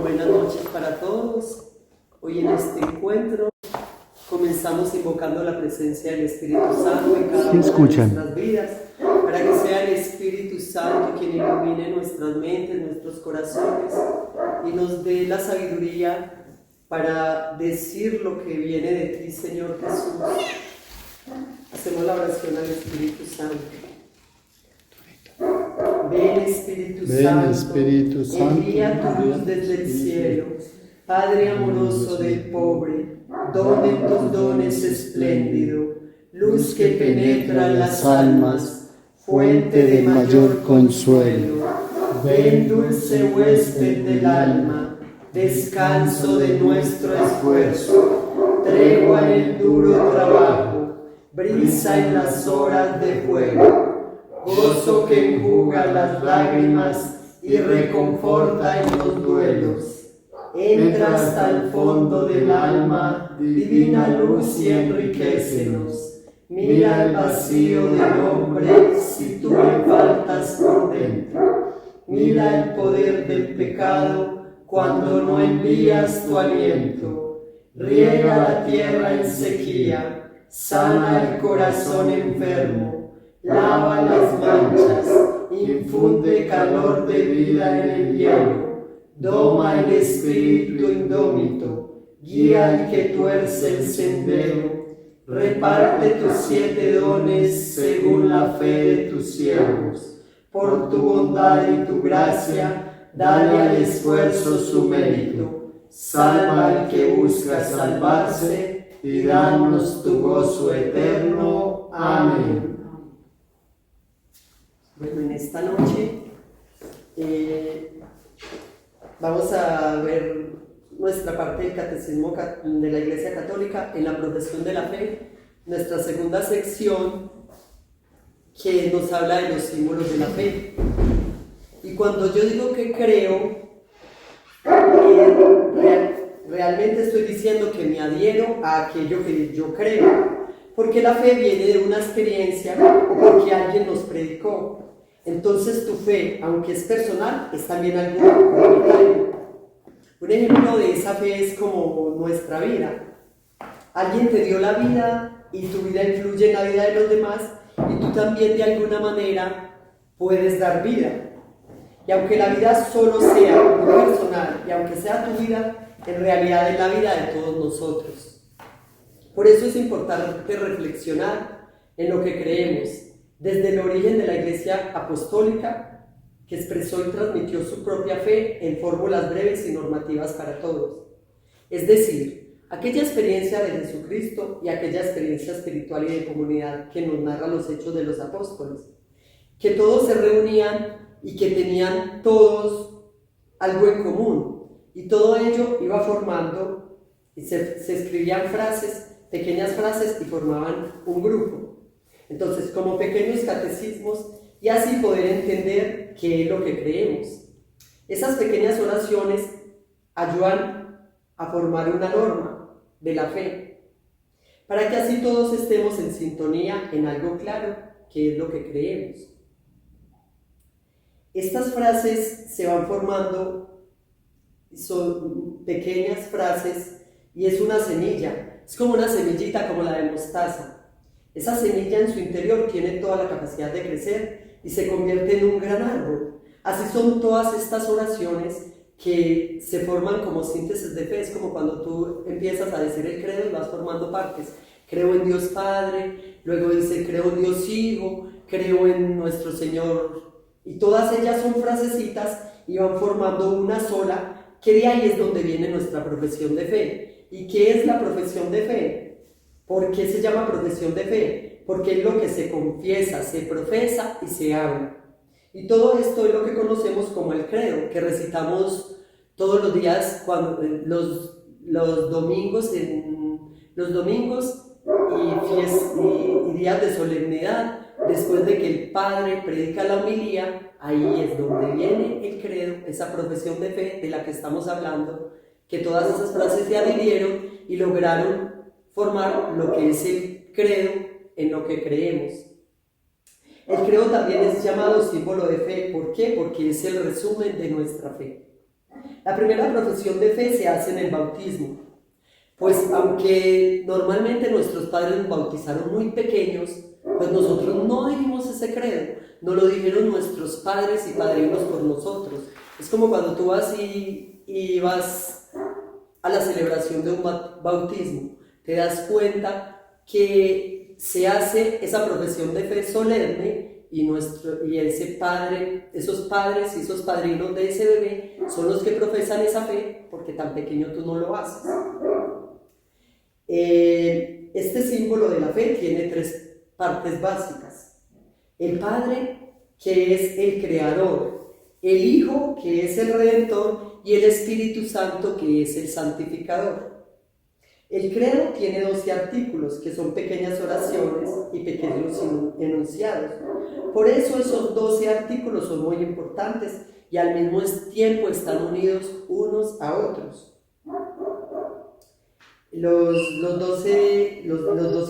Buenas noches para todos. Hoy en este encuentro comenzamos invocando la presencia del Espíritu Santo en cada una de nuestras vidas, para que sea el Espíritu Santo quien ilumine nuestras mentes, nuestros corazones y nos dé la sabiduría para decir lo que viene de ti, Señor Jesús. Hacemos la oración al Espíritu Santo. Ven Espíritu Santo, envía tu luz desde el cielo. Padre amoroso del pobre, don en tus dones espléndido, luz que penetra las almas, fuente de mayor consuelo. Ven dulce huésped del alma, descanso de nuestro esfuerzo, tregua en el duro trabajo, brisa en las horas de fuego. Gozo que enjuga las lágrimas y reconforta en los duelos. Entra hasta el fondo del alma, divina luz, y enriquécenos. Mira el vacío del hombre si tú le faltas por dentro. Mira el poder del pecado cuando no envías tu aliento. Riega la tierra en sequía, sana el corazón enfermo. Lava las manchas, infunde calor de vida en el hielo, doma el espíritu indómito, guía al que tuerce el sendero, reparte tus 7 dones según la fe de tus siervos. Por tu bondad y tu gracia, dale al esfuerzo su mérito, salva al que busca salvarse y danos tu gozo eterno. Amén. Bueno, en esta noche vamos a ver nuestra parte del Catecismo de la Iglesia Católica en la profesión de la fe, nuestra segunda sección que nos habla de los símbolos de la fe. Y cuando yo digo que creo, realmente estoy diciendo que me adhiero a aquello que yo creo, porque la fe viene de una experiencia o porque alguien nos predicó. Entonces tu fe, aunque es personal, es también algo comunitario. Un ejemplo de esa fe es como nuestra vida. Alguien te dio la vida y tu vida influye en la vida de los demás y tú también de alguna manera puedes dar vida. Y aunque la vida solo sea muy personal y aunque sea tu vida, en realidad es la vida de todos nosotros. Por eso es importante reflexionar en lo que creemos. Desde el origen de la Iglesia Apostólica, que expresó y transmitió su propia fe en fórmulas breves y normativas para todos. Es decir, aquella experiencia de Jesucristo y aquella experiencia espiritual y de comunidad que nos narra los hechos de los apóstoles, que todos se reunían y que tenían todos algo en común, y todo ello iba formando, y se escribían frases, pequeñas frases, y formaban un grupo. Entonces, como pequeños catecismos, y así poder entender qué es lo que creemos. Esas pequeñas oraciones ayudan a formar una norma de la fe, para que así todos estemos en sintonía en algo claro, que es lo que creemos. Estas frases se van formando, son pequeñas frases, y es una semilla, es como una semillita como la de mostaza. Esa semilla en su interior tiene toda la capacidad de crecer y se convierte en un gran árbol. Así son todas estas oraciones que se forman como síntesis de fe. Es como cuando tú empiezas a decir el credo y vas formando partes. Creo en Dios Padre, luego dice creo en Dios Hijo, creo en nuestro Señor. Y todas ellas son frasecitas y van formando una sola, que de ahí es donde viene nuestra profesión de fe. ¿Y qué es la profesión de fe? ¿Por qué se llama profesión de fe? Porque es lo que se confiesa, se profesa y se habla. Y todo esto es lo que conocemos como el credo, que recitamos todos los días, cuando, los domingos y días de solemnidad, después de que el Padre predica la homilía. Ahí es donde viene el credo, esa profesión de fe de la que estamos hablando, que todas esas frases se adhirieron y lograron formar lo que es el credo en lo que creemos. El credo también es llamado símbolo de fe. ¿Por qué? Porque es el resumen de nuestra fe. La primera profesión de fe se hace en el bautismo, pues aunque normalmente nuestros padres nos bautizaron muy pequeños, pues nosotros no dijimos ese credo, nos lo dijeron nuestros padres y padrinos por nosotros. Es como cuando tú vas y vas a la celebración de un bautismo, te das cuenta que se hace esa profesión de fe solemne y esos padres y esos padrinos de ese bebé son los que profesan esa fe, porque tan pequeño tú no lo haces. Este símbolo de la fe tiene 3 partes básicas: el Padre, que es el Creador, el Hijo, que es el Redentor, y el Espíritu Santo, que es el Santificador. El credo tiene 12 artículos, que son pequeñas oraciones y pequeños enunciados. Por eso esos 12 artículos son muy importantes y al mismo tiempo están unidos unos a otros. Los 12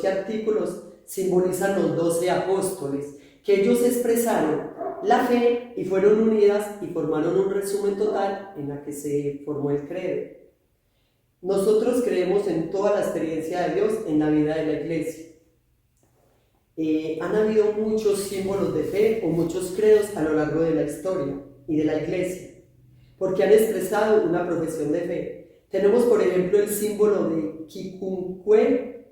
artículos simbolizan los 12 apóstoles, que ellos expresaron la fe y fueron unidas y formaron un resumen total en la que se formó el credo. Nosotros creemos en toda la experiencia de Dios en la vida de la iglesia. Han habido muchos símbolos de fe o muchos credos a lo largo de la historia y de la iglesia, porque han expresado una profesión de fe. Tenemos, por ejemplo, el símbolo de Quicunque,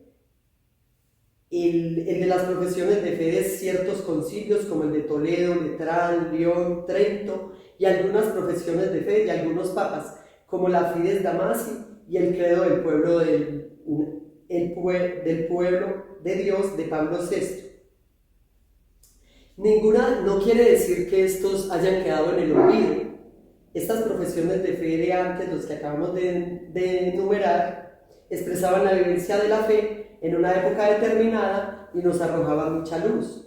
el de las profesiones de fe de ciertos concilios como el de Toledo, Letrán, León, Trento, y algunas profesiones de fe de algunos papas como la Fides Damasi y el credo del pueblo de Dios de Pablo VI. Ninguna no quiere decir que estos hayan quedado en el olvido. Estas profesiones de fe de antes, los que acabamos de enumerar, expresaban la vivencia de la fe en una época determinada y nos arrojaban mucha luz.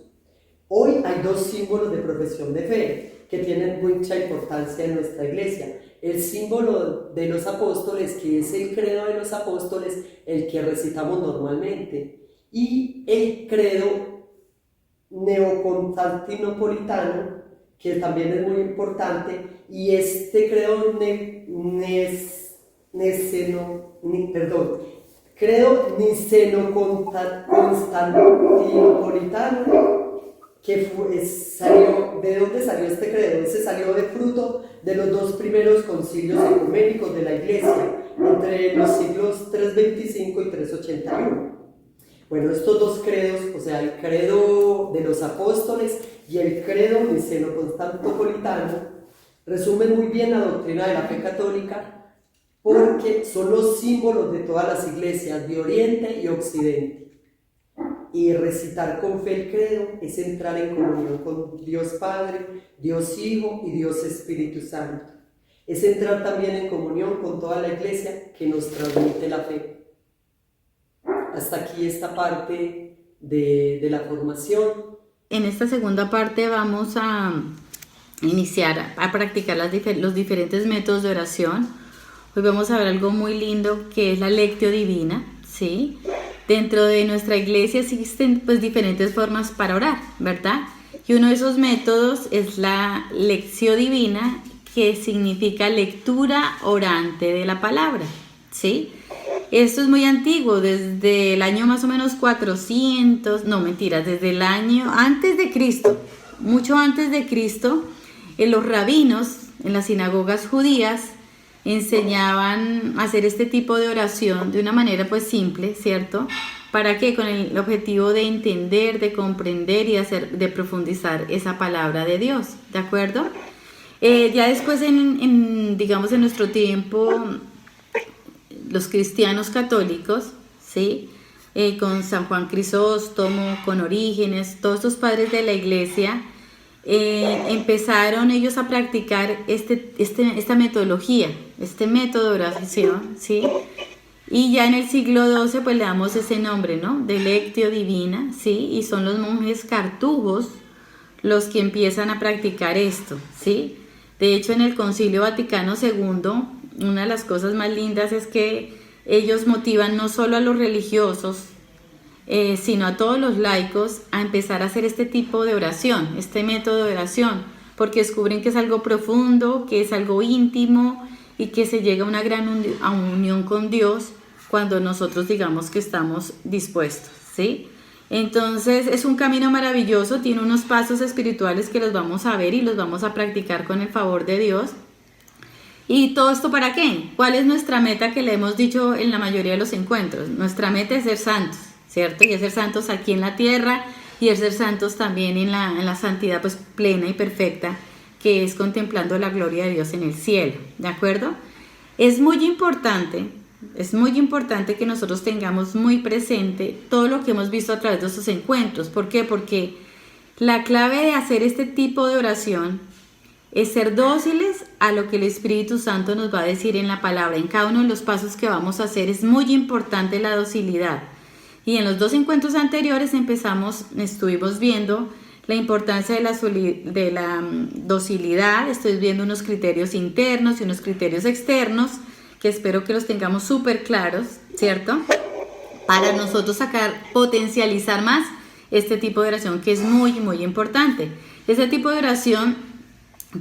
Hoy hay 2 símbolos de profesión de fe que tienen mucha importancia en nuestra iglesia. El símbolo de los apóstoles, que es el credo de los apóstoles, el que recitamos normalmente, y el credo neoconstantinopolitano, que también es muy importante, y este credo credo niceno-constantinopolitano, ¿de dónde salió este credo? Ese salió de fruto de los 2 primeros concilios ecuménicos de la iglesia, entre los siglos 325 y 381. Bueno, estos 2 credos, o sea, el credo de los apóstoles y el credo niceno-constantinopolitano, resumen muy bien la doctrina de la fe católica, porque son los símbolos de todas las iglesias de Oriente y Occidente. Y recitar con fe el credo es entrar en comunión con Dios Padre, Dios Hijo y Dios Espíritu Santo. Es entrar también en comunión con toda la iglesia que nos transmite la fe. Hasta aquí esta parte de la formación. En esta segunda parte vamos a iniciar a practicar los diferentes métodos de oración. Hoy vamos a ver algo muy lindo que es la Lectio Divina, ¿sí? Dentro de nuestra iglesia existen pues diferentes formas para orar, ¿verdad? Y uno de esos métodos es la Lectio Divina, que significa lectura orante de la palabra, ¿sí? Esto es muy antiguo, desde el año más o menos 400, no mentiras, desde el año antes de Cristo, mucho antes de Cristo, los rabinos en las sinagogas judías enseñaban a hacer este tipo de oración de una manera pues simple, ¿cierto? ¿Para qué? Con el objetivo de entender, de comprender y de profundizar esa palabra de Dios, ¿de acuerdo? Ya después digamos en nuestro tiempo, los cristianos católicos, ¿sí? Con San Juan Crisóstomo, con Orígenes, todos estos padres de la iglesia, empezaron ellos a practicar esta metodología, este método de oración, ¿sí? Y ya en el siglo XII pues le damos ese nombre, ¿no? De Lectio Divina, ¿sí? Y son los monjes cartujos los que empiezan a practicar esto, ¿sí? De hecho, en el Concilio Vaticano II, una de las cosas más lindas es que ellos motivan no solo a los religiosos, sino a todos los laicos a empezar a hacer este tipo de oración, este método de oración, porque descubren que es algo profundo, que es algo íntimo y que se llegue a una gran unión con Dios cuando nosotros digamos que estamos dispuestos, ¿sí? Entonces es un camino maravilloso, tiene unos pasos espirituales que los vamos a ver y los vamos a practicar con el favor de Dios. ¿Y todo esto para qué? ¿Cuál es nuestra meta que le hemos dicho en la mayoría de los encuentros? Nuestra meta es ser santos, ¿cierto? Y es ser santos aquí en la tierra y es ser santos también en la santidad pues plena y perfecta, que es contemplando la gloria de Dios en el cielo, ¿de acuerdo? Es muy importante que nosotros tengamos muy presente todo lo que hemos visto a través de estos encuentros. ¿Por qué? Porque la clave de hacer este tipo de oración es ser dóciles a lo que el Espíritu Santo nos va a decir en la palabra. En cada uno de los pasos que vamos a hacer es muy importante la docilidad. Y en los 2 encuentros anteriores estuvimos viendo la importancia de la docilidad. Estoy viendo unos criterios internos y unos criterios externos que espero que los tengamos súper claros, ¿cierto? Para nosotros potencializar más este tipo de oración que es muy, muy importante. Este tipo de oración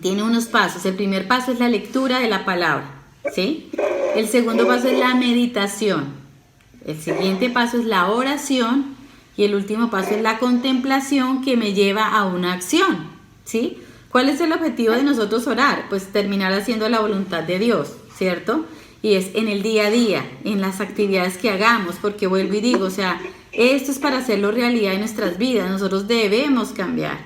tiene unos pasos. El primer paso es la lectura de la palabra, ¿sí? El segundo paso es la meditación. El siguiente paso es la oración. Y el último paso es la contemplación, que me lleva a una acción, ¿sí? ¿Cuál es el objetivo de nosotros orar? Pues terminar haciendo la voluntad de Dios, ¿cierto? Y es en el día a día, en las actividades que hagamos, porque vuelvo y digo, o sea, esto es para hacerlo realidad en nuestras vidas. Nosotros debemos cambiar.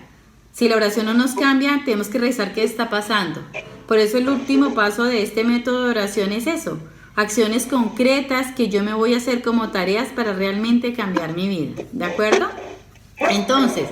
Si la oración no nos cambia, tenemos que revisar qué está pasando. Por eso el último paso de este método de oración es eso. Acciones concretas que yo me voy a hacer como tareas para realmente cambiar mi vida, ¿de acuerdo? Entonces,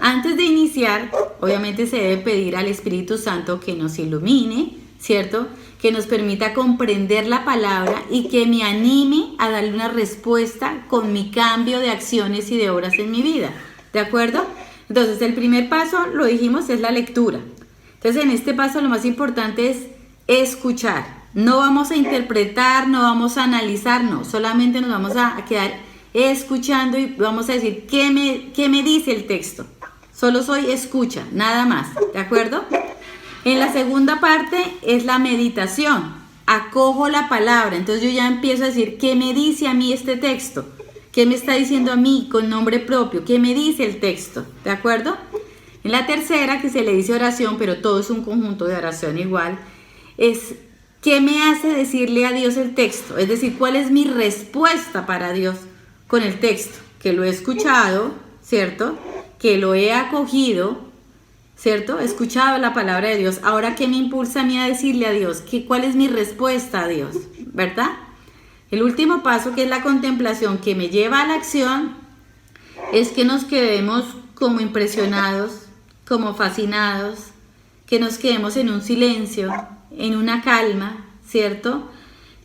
antes de iniciar, obviamente se debe pedir al Espíritu Santo que nos ilumine, ¿cierto? Que nos permita comprender la palabra y que me anime a darle una respuesta con mi cambio de acciones y de obras en mi vida, ¿de acuerdo? Entonces, el primer paso, lo dijimos, es la lectura. Entonces, en este paso lo más importante es escuchar. No vamos a interpretar, no vamos a analizar, no, solamente nos vamos a quedar escuchando y vamos a decir qué me dice el texto. Solo soy escucha, nada más, ¿de acuerdo? En la segunda parte es la meditación. Acojo la palabra, entonces yo ya empiezo a decir qué me dice a mí este texto, qué me está diciendo a mí con nombre propio, qué me dice el texto, ¿de acuerdo? En la tercera, que se le dice oración, pero todo es un conjunto de oración igual, es ¿qué me hace decirle a Dios el texto? Es decir, ¿cuál es mi respuesta para Dios con el texto? Que lo he escuchado, ¿cierto? Que lo he acogido, ¿cierto? He escuchado la palabra de Dios. Ahora, ¿qué me impulsa a mí a decirle a Dios? ¿Cuál es mi respuesta a Dios? ¿Verdad? El último paso, que es la contemplación, que me lleva a la acción, es que nos quedemos como impresionados, como fascinados, que nos quedemos en un silencio, en una calma, ¿cierto?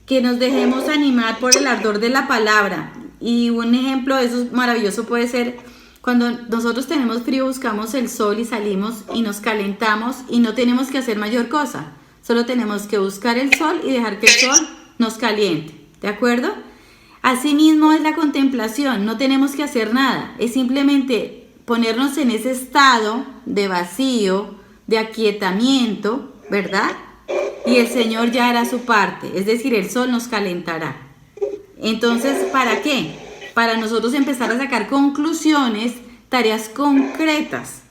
Que nos dejemos animar por el ardor de la palabra. Y un ejemplo de eso maravilloso puede ser cuando nosotros tenemos frío, buscamos el sol y salimos y nos calentamos y no tenemos que hacer mayor cosa. Solo tenemos que buscar el sol y dejar que el sol nos caliente, ¿de acuerdo? Asimismo es la contemplación, no tenemos que hacer nada, es simplemente ponernos en ese estado de vacío, de aquietamiento, ¿verdad? Y el Señor ya hará su parte, es decir, el sol nos calentará. Entonces, ¿para qué? Para nosotros empezar a sacar conclusiones, tareas concretas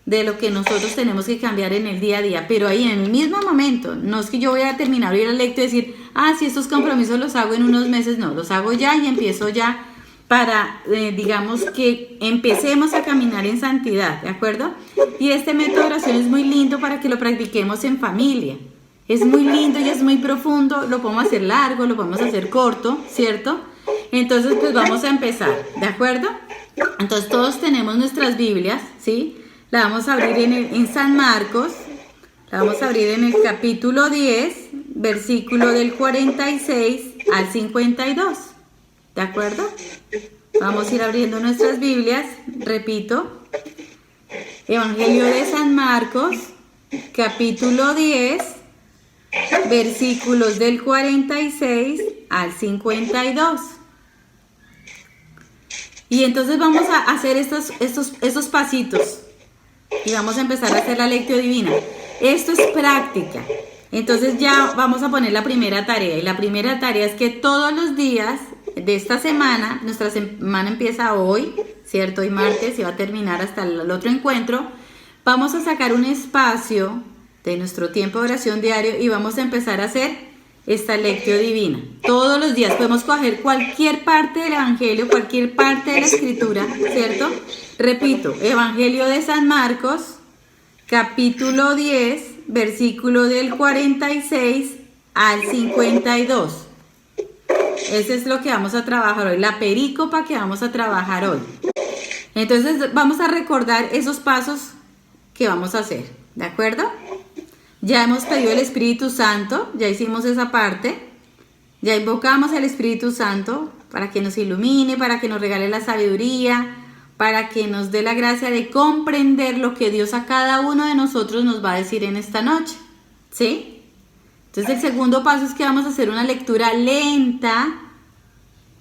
de lo que nosotros tenemos que cambiar en el día a día. Pero ahí en el mismo momento, no es que yo voy a terminar ir al lecto y decir, si estos compromisos los hago en unos meses, no, los hago ya y empiezo ya para, digamos, que empecemos a caminar en santidad, ¿de acuerdo? Y este método de oración es muy lindo para que lo practiquemos en familia. Es muy lindo y es muy profundo, lo podemos hacer largo, lo podemos hacer corto, ¿cierto? Entonces, pues vamos a empezar, ¿de acuerdo? Entonces, todos tenemos nuestras Biblias, ¿sí? La vamos a abrir en San Marcos, la vamos a abrir en el capítulo 10, versículo del 46 al 52, ¿de acuerdo? Vamos a ir abriendo nuestras Biblias, repito, Evangelio de San Marcos, capítulo 10, versículos del 46 al 52. Y entonces vamos a hacer estos pasitos y vamos a empezar a hacer la lectio divina. Esto es práctica. Entonces ya vamos a poner la primera tarea. Y la primera tarea es que todos los días de esta semana, nuestra semana empieza hoy, ¿cierto? Hoy martes y va a terminar hasta el otro encuentro. Vamos a sacar un espacio de nuestro tiempo de oración diario y vamos a empezar a hacer esta lectio divina. Todos los días podemos coger cualquier parte del Evangelio, cualquier parte de la Escritura, ¿cierto? Repito, Evangelio de San Marcos, capítulo 10, versículo del 46 al 52. Ese es lo que vamos a trabajar hoy, la perícopa que vamos a trabajar hoy. Entonces vamos a recordar esos pasos que vamos a hacer, ¿de acuerdo? Ya hemos pedido el Espíritu Santo, ya hicimos esa parte, ya invocamos al Espíritu Santo para que nos ilumine, para que nos regale la sabiduría, para que nos dé la gracia de comprender lo que Dios a cada uno de nosotros nos va a decir en esta noche, ¿sí? Entonces el segundo paso es que vamos a hacer una lectura lenta,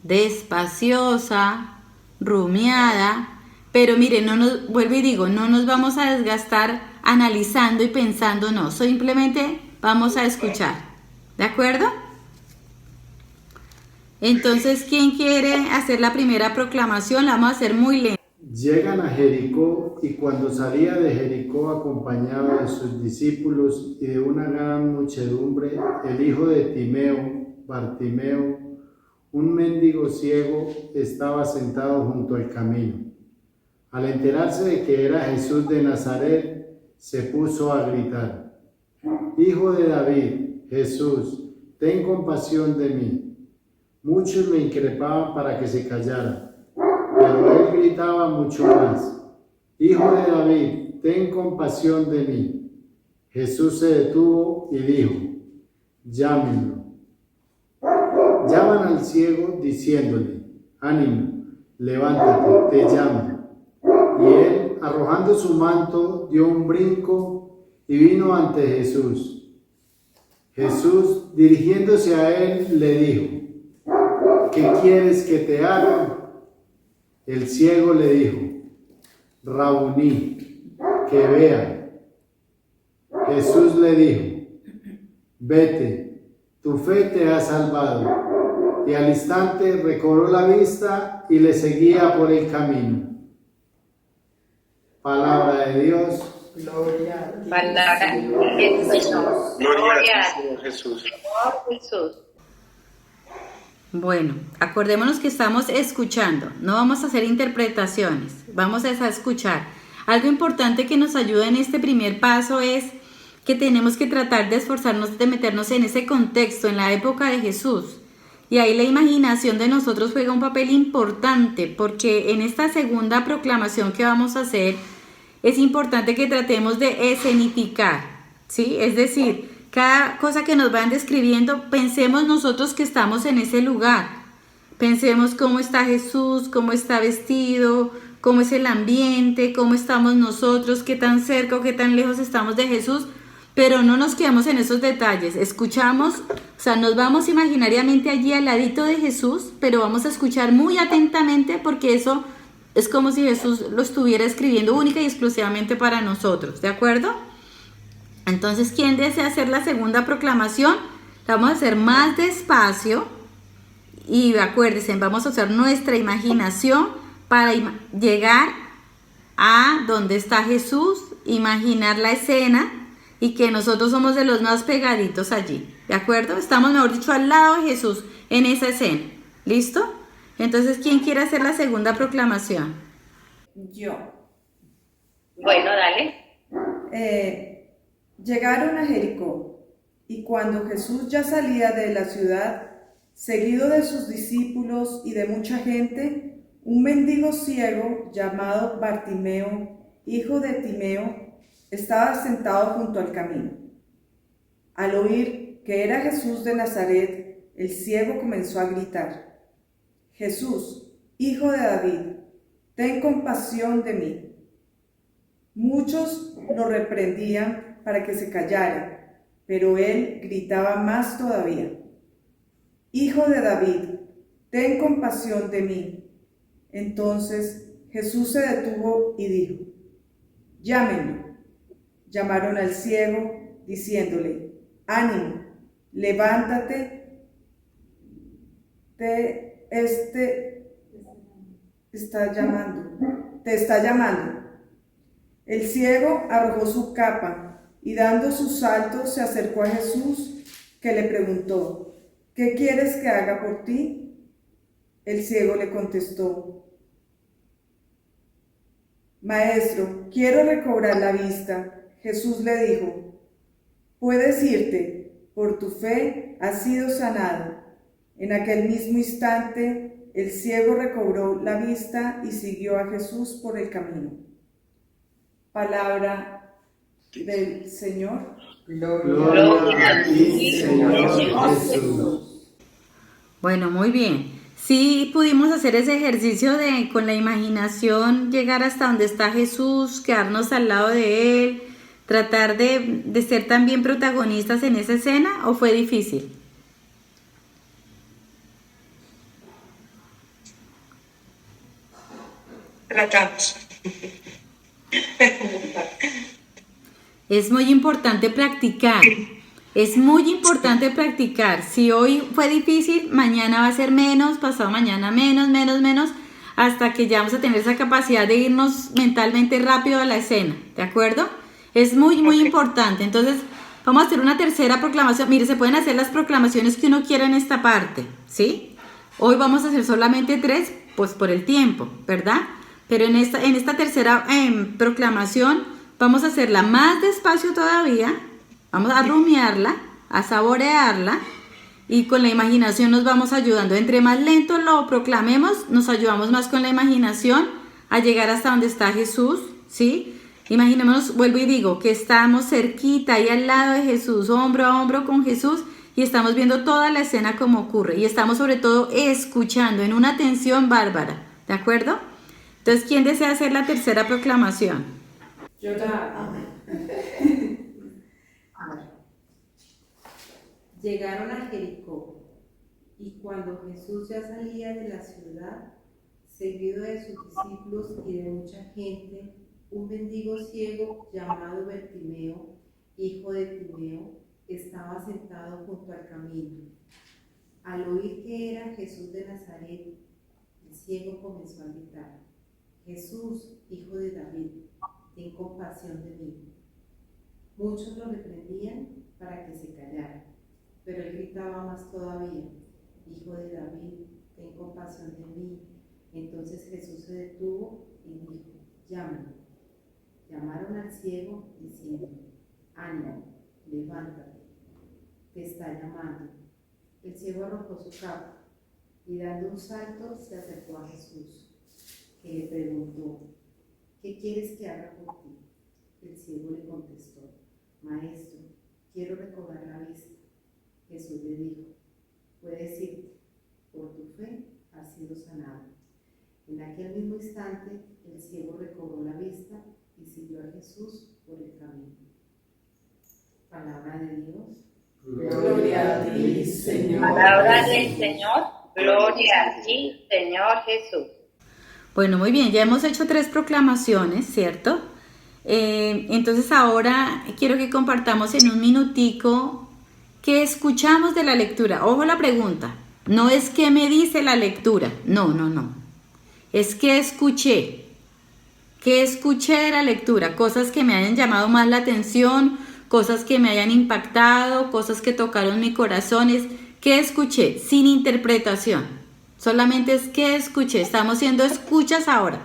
despaciosa, rumiada, pero miren, vuelvo y digo, no nos vamos a desgastar analizando y pensando, no, simplemente vamos a escuchar, ¿de acuerdo? Entonces, ¿quién quiere hacer la primera proclamación? La vamos a hacer muy lenta. Llegan a Jericó, y cuando salía de Jericó acompañado de sus discípulos y de una gran muchedumbre, el hijo de Timeo, Bartimeo, un mendigo ciego, estaba sentado junto al camino. Al enterarse de que era Jesús de Nazaret, se puso a gritar: Hijo de David, Jesús, ten compasión de mí. Muchos le increpaban para que se callara, pero él gritaba mucho más: Hijo de David, ten compasión de mí. Jesús se detuvo y dijo: Llámenlo. Llaman al ciego diciéndole: Ánimo, levántate, te llamo. Y él, arrojando su manto, dio un brinco y vino ante Jesús. Jesús, dirigiéndose a él, le dijo: ¿Qué quieres que te haga? El ciego le dijo: Rabuní, que vea. Jesús le dijo: Vete, tu fe te ha salvado. Y al instante recobró la vista y le seguía por el camino. Palabra de Dios. Gloria a ti. Palabra de Jesús. Gloria a ti, Señor Jesús. Jesús. Bueno, acordémonos que estamos escuchando, no vamos a hacer interpretaciones, vamos a escuchar. Algo importante que nos ayuda en este primer paso es que tenemos que tratar de esforzarnos de meternos en ese contexto, en la época de Jesús. Y ahí la imaginación de nosotros juega un papel importante, porque en esta segunda proclamación que vamos a hacer, es importante que tratemos de escenificar, ¿sí? Es decir, cada cosa que nos van describiendo, pensemos nosotros que estamos en ese lugar. Pensemos cómo está Jesús, cómo está vestido, cómo es el ambiente, cómo estamos nosotros, qué tan cerca o qué tan lejos estamos de Jesús. Pero no nos quedamos en esos detalles, escuchamos, o sea, nos vamos imaginariamente allí al ladito de Jesús, pero vamos a escuchar muy atentamente porque eso es como si Jesús lo estuviera escribiendo única y exclusivamente para nosotros, ¿de acuerdo? Entonces, ¿quién desea hacer la segunda proclamación? La vamos a hacer más despacio y acuérdense, vamos a usar nuestra imaginación para llegar a donde está Jesús, imaginar la escena y que nosotros somos de los más pegaditos allí, ¿de acuerdo? Estamos, mejor dicho, al lado de Jesús en esa escena, ¿listo? Entonces, ¿quién quiere hacer la segunda proclamación? Yo. Bueno, dale. Llegaron a Jericó, y cuando Jesús ya salía de la ciudad, seguido de sus discípulos y de mucha gente, un mendigo ciego llamado Bartimeo, hijo de Timeo, estaba sentado junto al camino. Al oír que era Jesús de Nazaret, el ciego comenzó a gritar: Jesús, hijo de David, ten compasión de mí. Muchos lo reprendían para que se callara, pero él gritaba más todavía: Hijo de David, ten compasión de mí. Entonces Jesús se detuvo y dijo: Llámenlo. Llamaron al ciego, diciéndole: ánimo, levántate, te está llamando. El ciego arrojó su capa y dando sus saltos se acercó a Jesús, que le preguntó: ¿qué quieres que haga por ti? El ciego le contestó: Maestro, quiero recobrar la vista. Jesús le dijo: puedes irte, por tu fe has sido sanado. En aquel mismo instante, el ciego recobró la vista y siguió a Jesús por el camino. Palabra del Señor. Gloria a ti, Señor Jesús. Bueno, muy bien. Sí pudimos hacer ese ejercicio de con la imaginación llegar hasta donde está Jesús, quedarnos al lado de Él, tratar de ser también protagonistas en esa escena, ¿o fue difícil? Tratamos. Es muy importante practicar. Es muy importante practicar. Si hoy fue difícil, mañana va a ser menos, pasado mañana menos, hasta que ya vamos a tener esa capacidad de irnos mentalmente rápido a la escena, ¿de acuerdo? Es muy importante. Entonces, vamos a hacer una tercera proclamación. Mire, se pueden hacer las proclamaciones que uno quiera en esta parte, ¿sí? Hoy vamos a hacer solamente 3, pues por el tiempo, ¿verdad? Pero en esta tercera proclamación vamos a hacerla más despacio todavía. Vamos a rumiarla, a saborearla, y con la imaginación nos vamos ayudando. Entre más lento lo proclamemos, nos ayudamos más con la imaginación a llegar hasta donde está Jesús, ¿sí? Imaginémonos, vuelvo y digo, que estamos cerquita, ahí al lado de Jesús, hombro a hombro con Jesús, y estamos viendo toda la escena como ocurre, y estamos sobre todo escuchando en una atención bárbara, ¿de acuerdo? Entonces, ¿quién desea hacer la tercera proclamación? Yo la... Llegaron a Jericó, y cuando Jesús ya salía de la ciudad, seguido de sus discípulos y de mucha gente, un mendigo ciego llamado Bartimeo, hijo de Timeo, estaba sentado junto al camino. Al oír que era Jesús de Nazaret, el ciego comenzó a gritar: Jesús, hijo de David, ten compasión de mí. Muchos lo reprendían para que se callara, pero él gritaba más todavía: Hijo de David, ten compasión de mí. Entonces Jesús se detuvo y dijo: llámalo. Llamaron al ciego diciendo: ánimo, levántate, te está llamando. El ciego arrojó su capa y dando un salto se acercó a Jesús, que le preguntó: ¿qué quieres que haga por ti? El ciego le contestó: Maestro, quiero recobrar la vista. Jesús le dijo: puedes irte, por tu fe has sido sanado. En aquel mismo instante el ciego recobró la vista y siguió a Jesús por el camino. Palabra de Dios. Gloria a ti, Señor. Palabra del Señor. Gloria a ti, Señor Jesús. Bueno, muy bien, ya hemos hecho 3 proclamaciones, ¿cierto? Entonces ahora quiero que compartamos en un minutico qué escuchamos de la lectura. Ojo la pregunta, no es qué me dice la lectura, no. Es qué escuché de la lectura, cosas que me hayan llamado más la atención, cosas que me hayan impactado, cosas que tocaron mi corazón. Es qué escuché, sin interpretación, solamente es qué escuché. Estamos siendo escuchas ahora.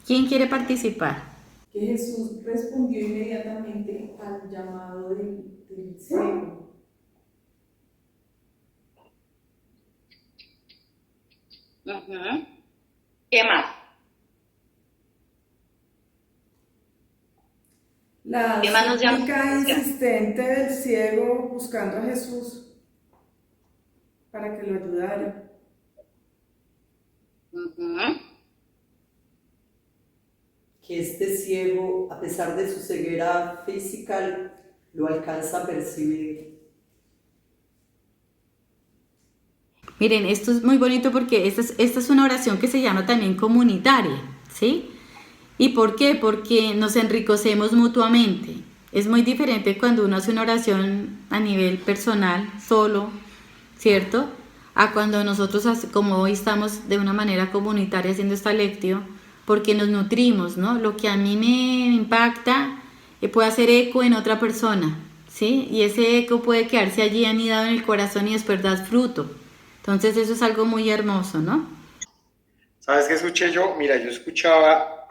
¿Quién quiere participar? Que Jesús respondió inmediatamente al llamado del ciego. ¿Qué más? La ¿Qué más nos llama? súplica insistente del ciego buscando a Jesús para que lo ayudara. Que este ciego, a pesar de su ceguera física, lo alcanza a percibir. Miren, esto es muy bonito porque esta es una oración que se llama también comunitaria, ¿sí? ¿Y por qué? Porque nos enriquecemos mutuamente. Es muy diferente cuando uno hace una oración a nivel personal, solo, ¿cierto? A cuando nosotros, como hoy estamos de una manera comunitaria haciendo esta lectio, porque nos nutrimos, ¿no? Lo que a mí me impacta puede hacer eco en otra persona, ¿sí? Y ese eco puede quedarse allí anidado en el corazón y después dar fruto. Entonces eso es algo muy hermoso, ¿no? ¿Sabes qué escuché yo? Mira, yo escuchaba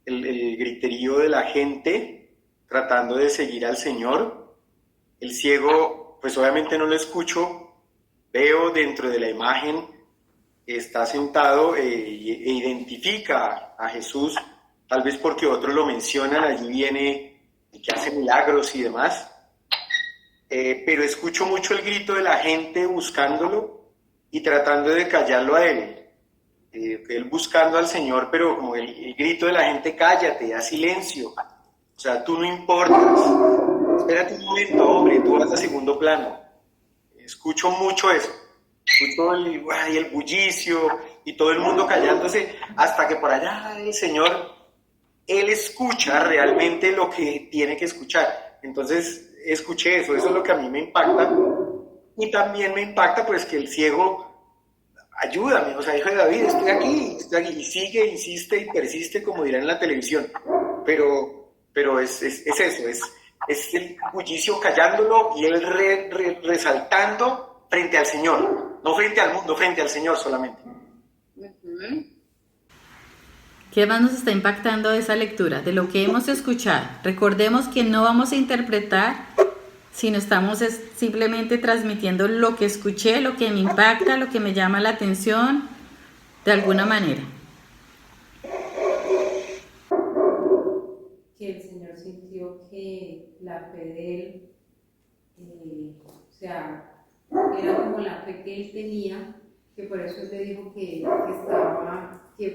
el griterío de la gente tratando de seguir al Señor. El ciego, pues obviamente no lo escucho, veo dentro de la imagen, está sentado e identifica a Jesús, tal vez porque otros lo mencionan, allí viene el que hace milagros y demás, pero escucho mucho el grito de la gente buscándolo y tratando de callarlo a él. Él buscando al Señor, pero como el grito de la gente, cállate, haz silencio, o sea, tú no importas, espérate un momento, hombre, tú vas a segundo plano. Escucho mucho eso, escucho el bullicio y todo el mundo callándose, hasta que por allá el Señor, Él escucha realmente lo que tiene que escuchar. Entonces escuché eso es lo que a mí me impacta, y también me impacta pues que el ciego, ayúdame, o sea, hijo de David, estoy aquí, y sigue, insiste y persiste, como dirán en la televisión, pero es eso, es el bullicio callándolo y él resaltando frente al Señor, no frente al mundo, frente al Señor solamente. ¿Qué más nos está impactando de esa lectura? De lo que hemos escuchado. Recordemos que no vamos a interpretar, sino estamos simplemente transmitiendo lo que escuché, lo que me impacta, lo que me llama la atención, de alguna manera. Que el Señor sintió que la fe de él, o sea, era como la fe que él tenía, que por eso él le dijo que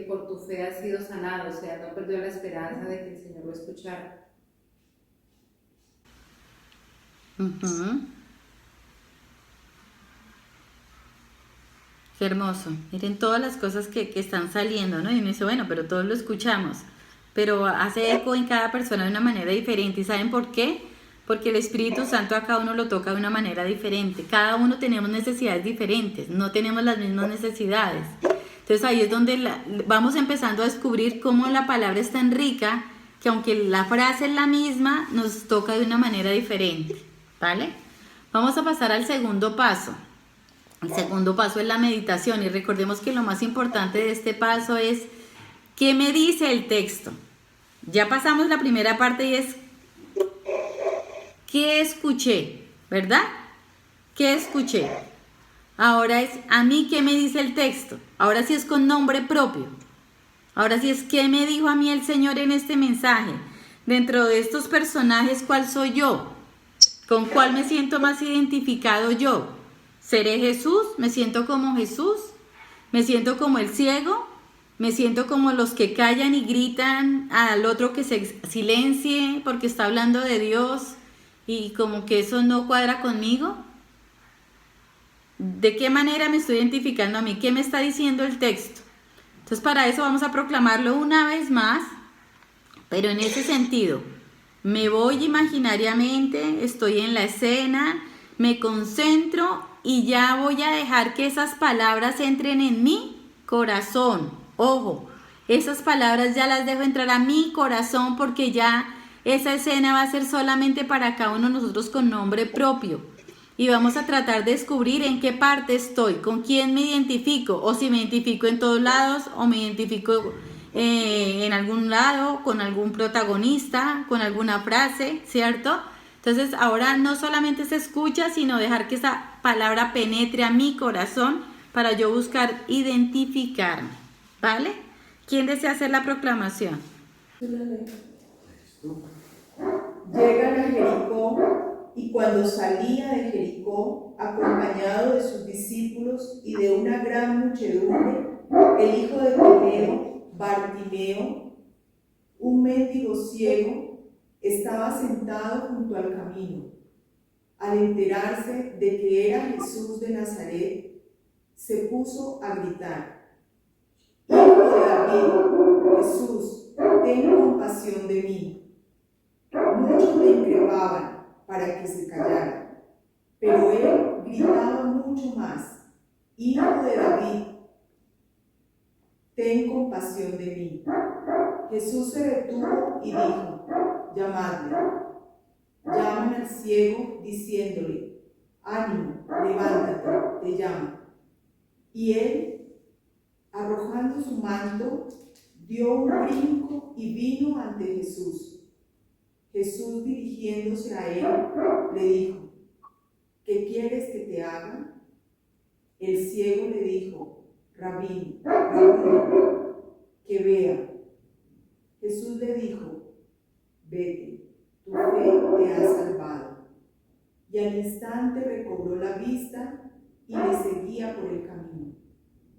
por tu fe has sido sanado, o sea, no perdió la esperanza de que el Señor lo escuchara. Uh-huh. Qué hermoso. Miren todas las cosas que están saliendo, ¿no? Y uno dice, bueno, pero todos lo escuchamos, pero hace eco en cada persona de una manera diferente. ¿Y saben por qué? Porque el Espíritu Santo a cada uno lo toca de una manera diferente. Cada uno tenemos necesidades diferentes, no tenemos las mismas necesidades. Entonces ahí es donde vamos empezando a descubrir cómo la palabra es tan rica que aunque la frase es la misma, nos toca de una manera diferente, ¿vale? Vamos a pasar al segundo paso. El segundo paso es la meditación, y recordemos que lo más importante de este paso es ¿qué me dice el texto? Ya pasamos la primera parte y es ¿qué escuché? ¿Verdad? ¿Qué escuché? Ahora es ¿a mí qué me dice el texto? Ahora sí es con nombre propio. Ahora sí es ¿qué me dijo a mí el Señor en este mensaje? Dentro de estos personajes, ¿cuál soy yo? ¿Con cuál me siento más identificado yo? ¿Seré Jesús? ¿Me siento como Jesús? ¿Me siento como el ciego? ¿Me siento como los que callan y gritan al otro que se silencie porque está hablando de Dios y como que eso no cuadra conmigo? ¿De qué manera me estoy identificando a mí? ¿Qué me está diciendo el texto? Entonces para eso vamos a proclamarlo una vez más, pero en ese sentido, me voy imaginariamente, estoy en la escena, me concentro y ya voy a dejar que esas palabras entren en mi corazón. Ojo, esas palabras ya las dejo entrar a mi corazón porque ya esa escena va a ser solamente para cada uno de nosotros con nombre propio. Y vamos a tratar de descubrir en qué parte estoy, con quién me identifico, o si me identifico en todos lados, o me identifico en algún lado, con algún protagonista, con alguna frase, ¿cierto? Entonces ahora no solamente se escucha, sino dejar que esa palabra penetre a mi corazón para yo buscar identificarme, ¿vale? ¿Quién desea hacer la proclamación? Llegan a Jericó, y cuando salía de Jericó, acompañado de sus discípulos y de una gran muchedumbre, el hijo de Timeo, Bartimeo, un mendigo ciego, estaba sentado junto al camino. Al enterarse de que era Jesús de Nazaret, se puso a gritar: Hijo de David, Jesús, ten compasión de mí. muchos le increpaban para que se callara. Pero él gritaba mucho más: Hijo de David, ten compasión de mí. Jesús se detuvo y dijo: Llamadle. Llaman al ciego diciéndole: Ánimo, levántate, te llamo. Y él, arrojando su manto, dio un brinco y vino ante Jesús. Jesús, dirigiéndose a él, le dijo: ¿Qué quieres que te haga? El ciego le dijo: Rabí, que vea. Jesús le dijo: Vete, tu fe te ha salvado. Y al instante recobró la vista y le seguía por el camino.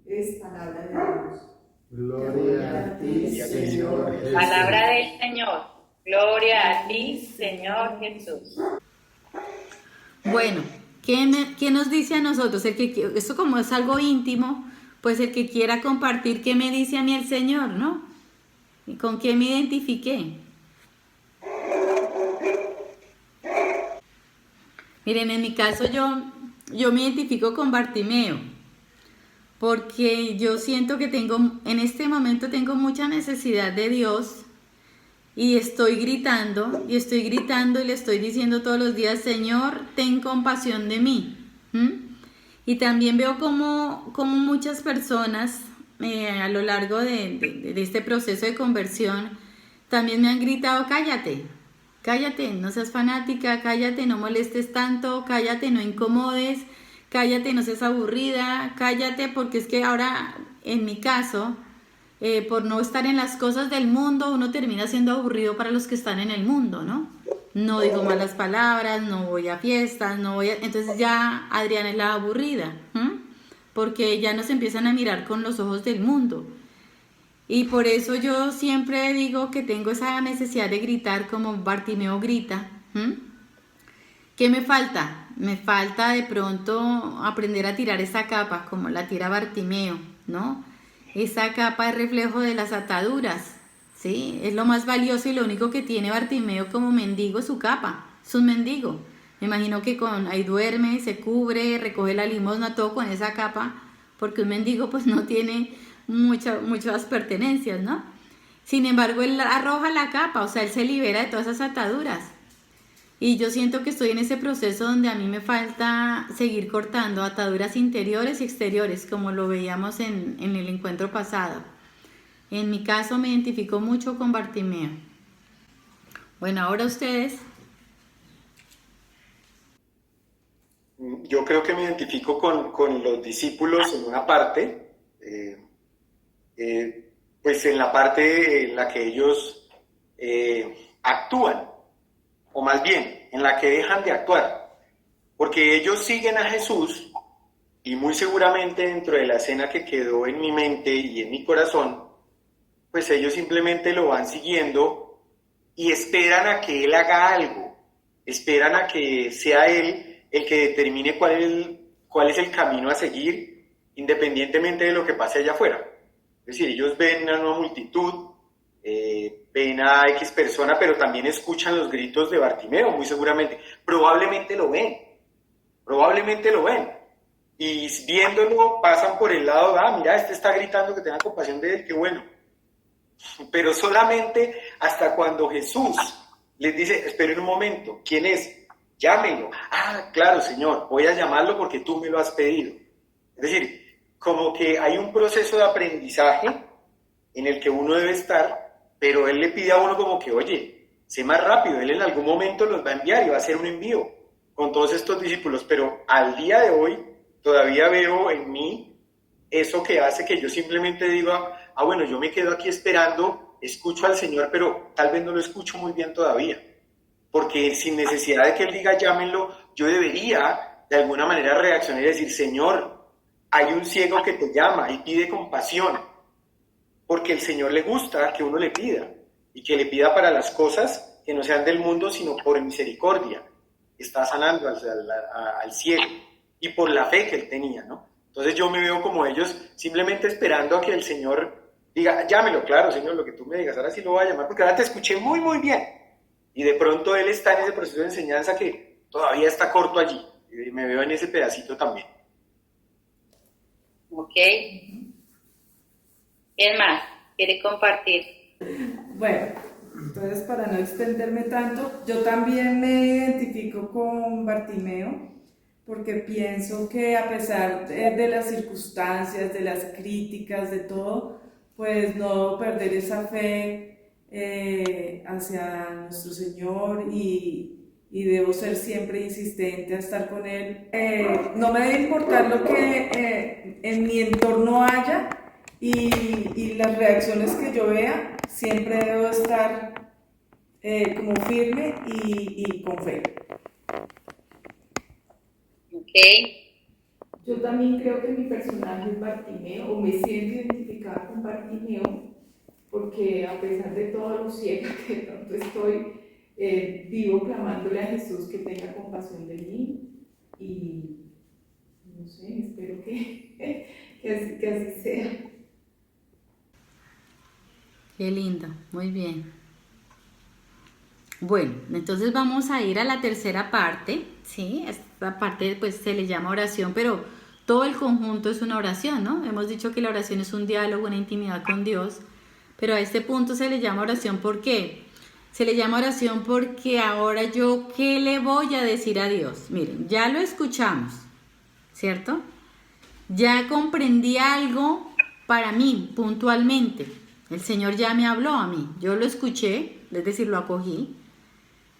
Es palabra de Dios. Gloria a ti, Señor Jesús. Palabra del Señor. Gloria a ti, Señor Jesús. Bueno, ¿qué nos dice a nosotros? Esto como es algo íntimo, pues el que quiera compartir, ¿qué me dice a mí el Señor, no? ¿Y con qué me identifiqué? Miren, en mi caso yo me identifico con Bartimeo, porque yo siento que en este momento tengo mucha necesidad de Dios y estoy gritando y le estoy diciendo todos los días: Señor, ten compasión de mí. Y también veo como muchas personas a lo largo de este proceso de conversión también me han gritado: cállate, cállate, no seas fanática, cállate, no molestes tanto, cállate, no incomodes, cállate, no seas aburrida, cállate, porque es que ahora, en mi caso, por no estar en las cosas del mundo, uno termina siendo aburrido para los que están en el mundo, ¿no? No digo malas palabras, no voy a fiestas, entonces ya Adriana es la aburrida, porque ya nos empiezan a mirar con los ojos del mundo. Y por eso yo siempre digo que tengo esa necesidad de gritar como Bartimeo grita. ¿Qué me falta? Me falta de pronto aprender a tirar esa capa como la tira Bartimeo, ¿no? Esa capa es reflejo de las ataduras, ¿sí? Es lo más valioso y lo único que tiene Bartimeo como mendigo es su capa, es un mendigo. Me imagino que ahí duerme, se cubre, recoge la limosna, todo con esa capa, porque un mendigo pues no tiene muchas pertenencias, ¿no? Sin embargo, él arroja la capa, o sea, él se libera de todas esas ataduras. Y yo siento que estoy en ese proceso donde a mí me falta seguir cortando ataduras interiores y exteriores, como lo veíamos en el encuentro pasado. En mi caso me identifico mucho con Bartimeo. Bueno, ahora ustedes. Yo creo que me identifico con los discípulos en una parte, pues en la parte en la que ellos actúan, o más bien, en la que dejan de actuar, porque ellos siguen a Jesús y muy seguramente dentro de la escena que quedó en mi mente y en mi corazón, pues ellos simplemente lo van siguiendo y esperan a que Él haga algo, esperan a que sea Él el que determine cuál es el camino a seguir, independientemente de lo que pase allá afuera. Es decir, ellos ven a una multitud, ven a X persona, pero también escuchan los gritos de Bartimeo, muy seguramente. Probablemente lo ven. Y viéndolo, pasan por el lado: mira, este está gritando que tengan compasión de él, qué bueno. Pero solamente hasta cuando Jesús les dice: esperen un momento, ¿quién es? Llámenlo. Claro, Señor, voy a llamarlo porque tú me lo has pedido. Es decir, como que hay un proceso de aprendizaje en el que uno debe estar, pero Él le pide a uno como que: oye, sé más rápido, Él en algún momento los va a enviar y va a hacer un envío con todos estos discípulos, pero al día de hoy todavía veo en mí eso que hace que yo simplemente diga: bueno, yo me quedo aquí esperando, escucho al Señor, pero tal vez no lo escucho muy bien todavía, porque sin necesidad de que Él diga llámenlo, yo debería de alguna manera reaccionar y decir: Señor, hay un ciego que te llama y pide compasión, porque el Señor le gusta que uno le pida, y que le pida para las cosas que no sean del mundo, sino por misericordia. Está sanando al ciego, y por la fe que él tenía, ¿no? Entonces yo me veo como ellos, simplemente esperando a que el Señor diga: llámelo, claro, Señor, lo que tú me digas, ahora sí lo voy a llamar, porque ahora te escuché muy, muy bien. Y de pronto él está en ese proceso de enseñanza que todavía está corto allí. Y me veo en ese pedacito también. Ok. ¿Quién más quiere compartir? Bueno, entonces para no extenderme tanto, yo también me identifico con Bartimeo, porque pienso que a pesar de las circunstancias, de las críticas, de todo, pues no perder esa fe hacia nuestro Señor y debo ser siempre insistente a estar con Él. No me debe importar lo que en mi entorno haya y las reacciones que yo vea, siempre debo estar como firme y con fe. Ok. Yo también creo que mi personaje es Bartimeo, o me siento identificada con Bartimeo, porque a pesar de todo lo ciego que de pronto estoy, vivo clamándole a Jesús que tenga compasión de mí, y no sé, espero que así sea. Qué lindo, muy bien. Bueno, entonces vamos a ir a la tercera parte, ¿sí? Esta parte pues se le llama oración, pero todo el conjunto es una oración, ¿no? Hemos dicho que la oración es un diálogo, una intimidad con Dios, pero a este punto se le llama oración, ¿por qué? Se le llama oración porque ahora yo, ¿qué le voy a decir a Dios? Miren, ya lo escuchamos, ¿cierto? Ya comprendí algo para mí puntualmente. El Señor ya me habló a mí, yo lo escuché, es decir, lo acogí.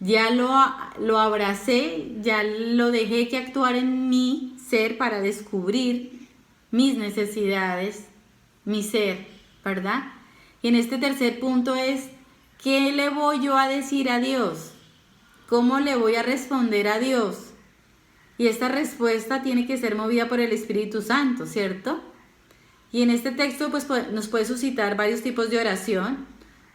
Ya lo abracé, ya lo dejé que actuara en mi ser para descubrir mis necesidades, mi ser, ¿verdad? Y en este tercer punto es, ¿qué le voy yo a decir a Dios? ¿Cómo le voy a responder a Dios? Y esta respuesta tiene que ser movida por el Espíritu Santo, ¿cierto? Y en este texto pues nos puede suscitar varios tipos de oración.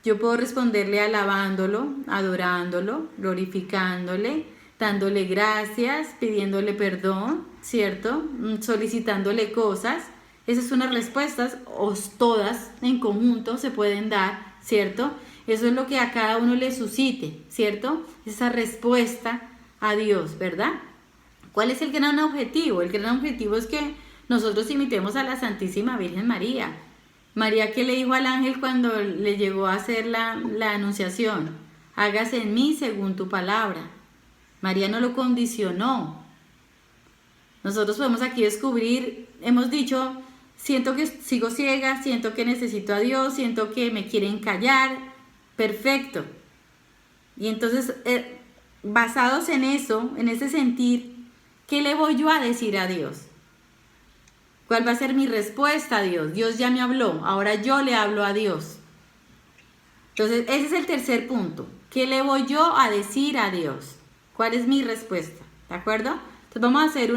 Yo puedo responderle alabándolo, adorándolo, glorificándole, dándole gracias, pidiéndole perdón, ¿cierto? Solicitándole cosas. Esas son las respuestas, o todas en conjunto se pueden dar, ¿cierto? Eso es lo que a cada uno le suscite, ¿cierto? Esa respuesta a Dios, ¿verdad? ¿Cuál es el gran objetivo? El gran objetivo es que nosotros imitemos a la Santísima Virgen María. María, ¿qué le dijo al ángel cuando le llegó a hacer la anunciación? Hágase en mí según tu palabra. María no lo condicionó. Nosotros podemos aquí descubrir, hemos dicho, siento que sigo ciega, siento que necesito a Dios, siento que me quieren callar. Perfecto. Y entonces, basados en eso, en ese sentir, ¿qué le voy yo a decir a Dios? ¿Cuál va a ser mi respuesta a Dios? Dios ya me habló, ahora yo le hablo a Dios. Entonces, ese es el tercer punto. ¿Qué le voy yo a decir a Dios? ¿Cuál es mi respuesta? ¿De acuerdo? Entonces vamos a hacer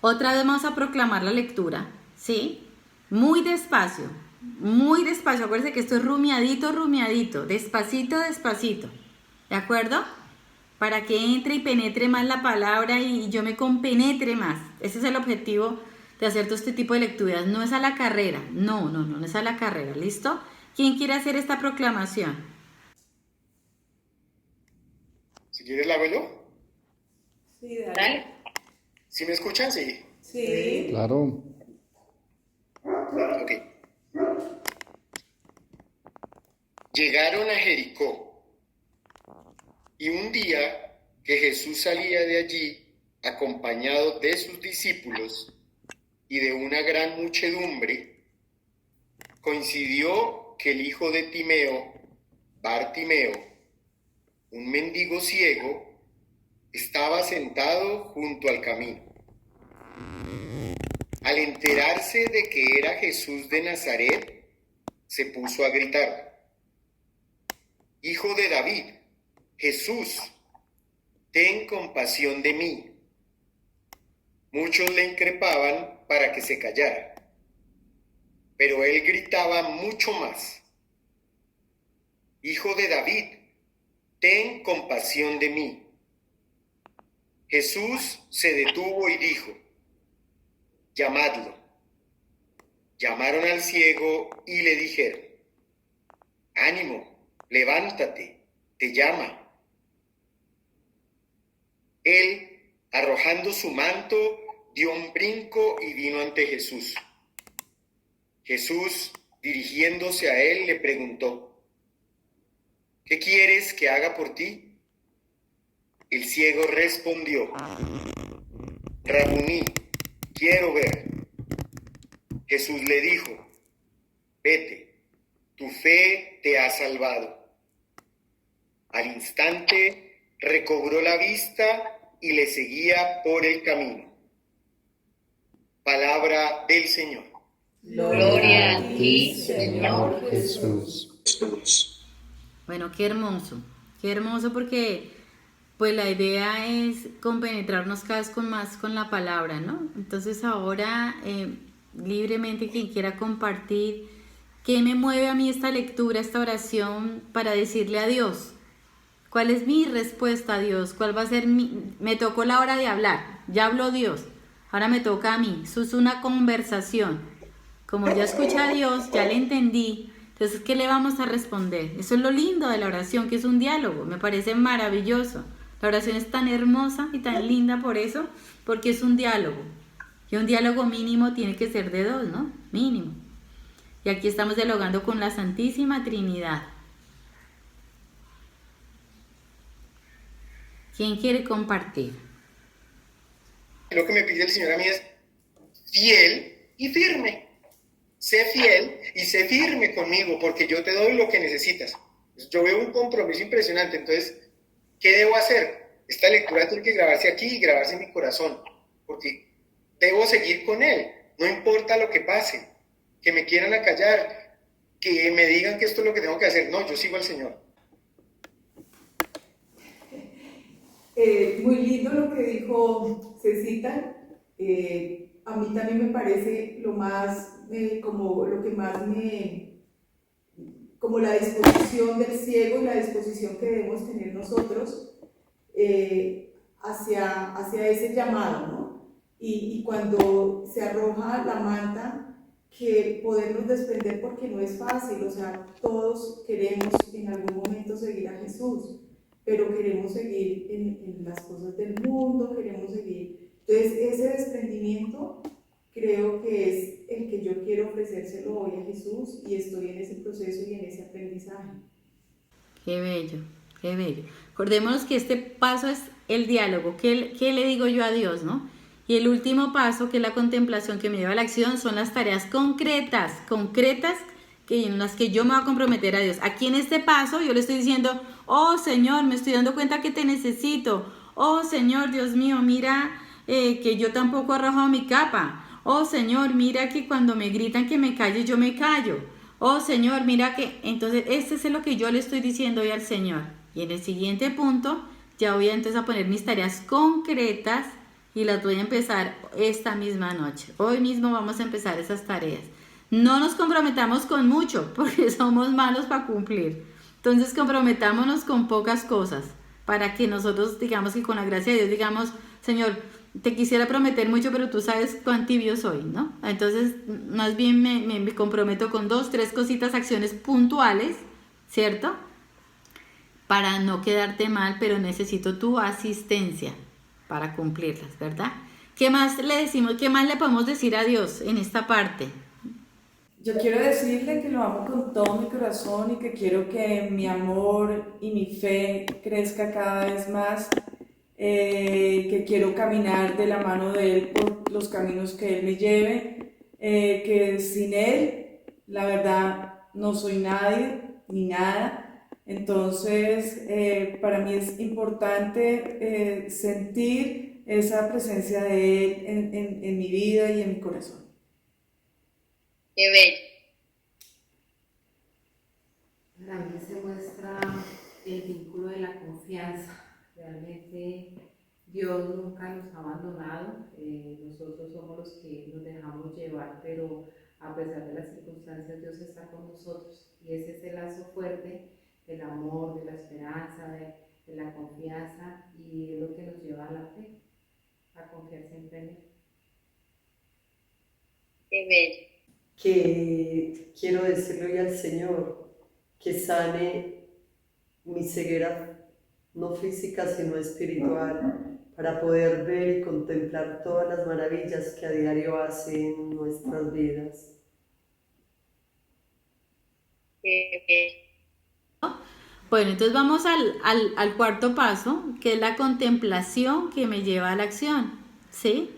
otra vez vamos a proclamar la lectura, ¿sí? Muy despacio, muy despacio. Acuérdense que esto es rumiadito, rumiadito, despacito, despacito. ¿De acuerdo? Para que entre y penetre más la palabra y yo me compenetre más. Ese es el objetivo de hacer todo este tipo de lecturas. No es a la carrera, no es a la carrera, ¿listo? ¿Quién quiere hacer esta proclamación? Si quieres la hago yo. Sí, dale. Dale. ¿Sí me escuchan? Sí. Sí. Claro. Ok. Llegaron a Jericó. Y un día que Jesús salía de allí, acompañado de sus discípulos y de una gran muchedumbre, coincidió que el hijo de Timeo, Bartimeo, un mendigo ciego, estaba sentado junto al camino. Al enterarse de que era Jesús de Nazaret, se puso a gritar: «Hijo de David, Jesús, ten compasión de mí». Muchos le increpaban para que se callara, pero él gritaba mucho más: «Hijo de David, ten compasión de mí». Jesús se detuvo y dijo: «Llamadlo». Llamaron al ciego y le dijeron: «Ánimo, levántate, te llama. Él, arrojando su manto, dio un brinco y vino ante Jesús. Jesús, dirigiéndose a él, le preguntó: ¿qué quieres que haga por ti? El ciego respondió: Rabuní, quiero ver. Jesús le dijo: vete, tu fe te ha salvado. Al instante recobró la vista y le seguía por el camino. Palabra del Señor. Gloria a ti, Señor Jesús. Bueno, qué hermoso porque pues la idea es compenetrarnos cada vez más con la palabra, ¿no? Entonces ahora libremente quien quiera compartir, ¿qué me mueve a mí esta lectura, esta oración para decirle a Dios? ¿Cuál es mi respuesta a Dios? ¿Cuál va a ser me tocó la hora de hablar, ya habló Dios, ahora me toca a mí, eso es una conversación. Como ya escuché a Dios, ya le entendí, entonces, ¿qué le vamos a responder? Eso es lo lindo de la oración, que es un diálogo, me parece maravilloso. La oración es tan hermosa y tan linda por eso, porque es un diálogo. Y un diálogo mínimo tiene que ser de dos, ¿no? Mínimo. Y aquí estamos dialogando con la Santísima Trinidad. ¿Quién quiere compartir? Lo que me pide el Señor a mí es fiel y firme. Sé fiel y sé firme conmigo, porque yo te doy lo que necesitas. Yo veo un compromiso impresionante. Entonces, ¿qué debo hacer? Esta lectura tiene que grabarse aquí y grabarse en mi corazón, porque debo seguir con Él. No importa lo que pase, que me quieran acallar, que me digan que esto es lo que tengo que hacer. No, yo sigo al Señor. Muy lindo lo que dijo Cecita. A mí también me parece lo más, como lo que más como la disposición del ciego y la disposición que debemos tener nosotros hacia ese llamado, ¿no? Y cuando se arroja la manta, que podernos desprender, porque no es fácil, o sea, todos queremos en algún momento seguir a Jesús, pero queremos seguir en las cosas del mundo, queremos seguir. Entonces, ese desprendimiento creo que es el que yo quiero ofrecérselo hoy a Jesús, y estoy en ese proceso y en ese aprendizaje. Qué bello, qué bello. Acordémonos que este paso es el diálogo. ¿Qué le digo yo a Dios, no? Y el último paso, que es la contemplación que me lleva a la acción, son las tareas concretas en las que yo me voy a comprometer a Dios. Aquí en este paso yo le estoy diciendo: oh Señor, me estoy dando cuenta que te necesito. Oh Señor, Dios mío, mira que yo tampoco he arrojado mi capa. Oh Señor, mira que cuando me gritan que me calle, yo me callo. Oh Señor, mira que... Entonces, este es lo que yo le estoy diciendo hoy al Señor. Y en el siguiente punto, ya voy entonces a poner mis tareas concretas y las voy a empezar esta misma noche. Hoy mismo vamos a empezar esas tareas. No nos comprometamos con mucho, porque somos malos para cumplir. Entonces, comprometámonos con pocas cosas, para que nosotros, digamos, que con la gracia de Dios, digamos: Señor, te quisiera prometer mucho, pero tú sabes cuán tibio soy, ¿no? Entonces, más bien me comprometo con 2, 3 cositas, acciones puntuales, ¿cierto? Para no quedarte mal, pero necesito tu asistencia para cumplirlas, ¿verdad? ¿Qué más le decimos? ¿Qué más le podemos decir a Dios en esta parte? Yo quiero decirle que lo amo con todo mi corazón y que quiero que mi amor y mi fe crezca cada vez más, que quiero caminar de la mano de Él por los caminos que Él me lleve, que sin Él, la verdad, no soy nadie ni nada. Entonces, para mí es importante sentir esa presencia de Él en mi vida y en mi corazón. Qué bello. Para mí se muestra el vínculo de la confianza. Realmente Dios nunca nos ha abandonado, nosotros somos los que nos dejamos llevar, pero a pesar de las circunstancias Dios está con nosotros, y ese es el lazo fuerte del amor, de la esperanza, de la confianza, y es lo que nos lleva a la fe, a confiar siempre en Él. Qué bello. Que quiero decirle hoy al Señor que sane mi ceguera no física sino espiritual, para poder ver y contemplar todas las maravillas que a diario hace en nuestras vidas. Bueno, entonces vamos al cuarto paso, que es la contemplación que me lleva a la acción, ¿sí?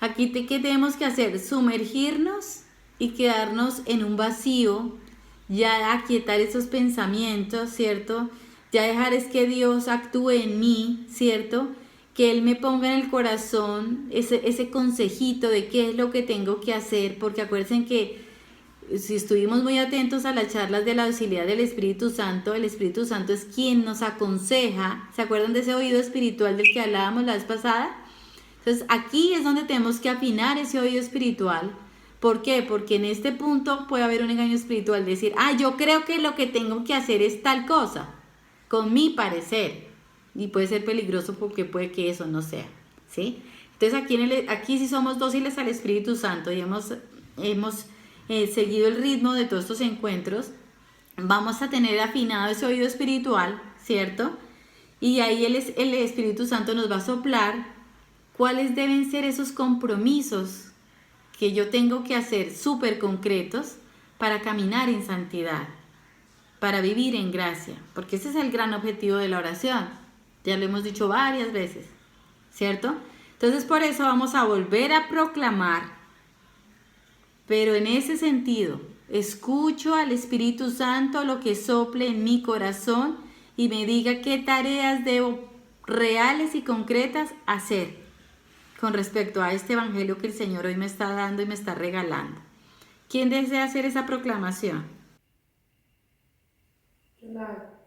Aquí, ¿qué tenemos que hacer? Sumergirnos y quedarnos en un vacío, ya aquietar esos pensamientos, ¿cierto? Ya dejar es que Dios actúe en mí, ¿cierto? Que Él me ponga en el corazón ese consejito de qué es lo que tengo que hacer, porque acuérdense que si estuvimos muy atentos a las charlas de la docilidad del Espíritu Santo, el Espíritu Santo es quien nos aconseja. ¿Se acuerdan de ese oído espiritual del que hablábamos la vez pasada? Entonces aquí es donde tenemos que afinar ese oído espiritual. ¿Por qué? Porque en este punto puede haber un engaño espiritual, decir, yo creo que lo que tengo que hacer es tal cosa, con mi parecer. Y puede ser peligroso porque puede que eso no sea, ¿sí? Entonces aquí sí somos dóciles al Espíritu Santo y hemos seguido el ritmo de todos estos encuentros, vamos a tener afinado ese oído espiritual, ¿cierto? Y ahí el Espíritu Santo nos va a soplar cuáles deben ser esos compromisos que yo tengo que hacer súper concretos para caminar en santidad, para vivir en gracia, porque ese es el gran objetivo de la oración, ya lo hemos dicho varias veces, ¿cierto? Entonces por eso vamos a volver a proclamar. Pero en ese sentido, escucho al Espíritu Santo lo que sople en mi corazón y me diga qué tareas debo reales y concretas hacer con respecto a este evangelio que el Señor hoy me está dando y me está regalando. ¿Quién desea hacer esa proclamación? Yo la hago.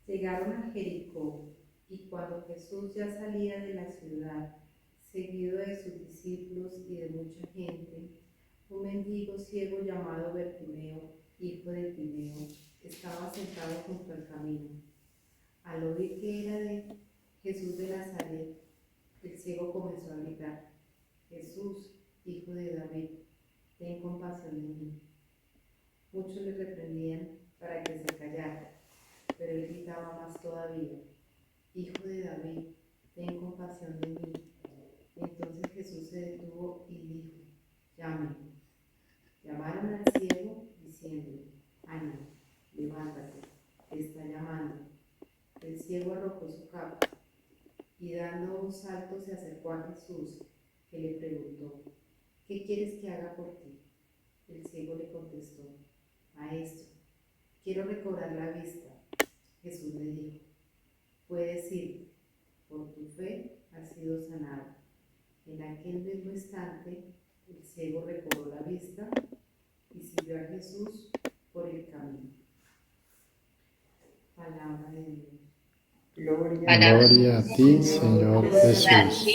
Llegaron a Jericó. Y cuando Jesús ya salía de la ciudad, seguido de sus discípulos y de mucha gente, un mendigo ciego llamado Bartimeo, hijo de Timeo, estaba sentado junto al camino. Al oír que era de Jesús de Nazaret, el ciego comenzó a gritar: Jesús, hijo de David, ten compasión de mí. Muchos le reprendían para que se callara, pero él gritaba más todavía: Hijo de David, ten compasión de mí. Entonces Jesús se detuvo y dijo: Llame. Llamaron al ciego diciendo: Ánimo, levántate, te está llamando. El ciego arrojó su capa y dando un salto se acercó a Jesús, que le preguntó: ¿Qué quieres que haga por ti? El ciego le contestó: Maestro, quiero recobrar la vista. Jesús le dijo: Puedes ir, por tu fe has sido sanado. En aquel mismo instante, el ciego recobró la vista y siguió a Jesús por el camino. Palabra de Dios. Gloria a ti, Señor Jesús.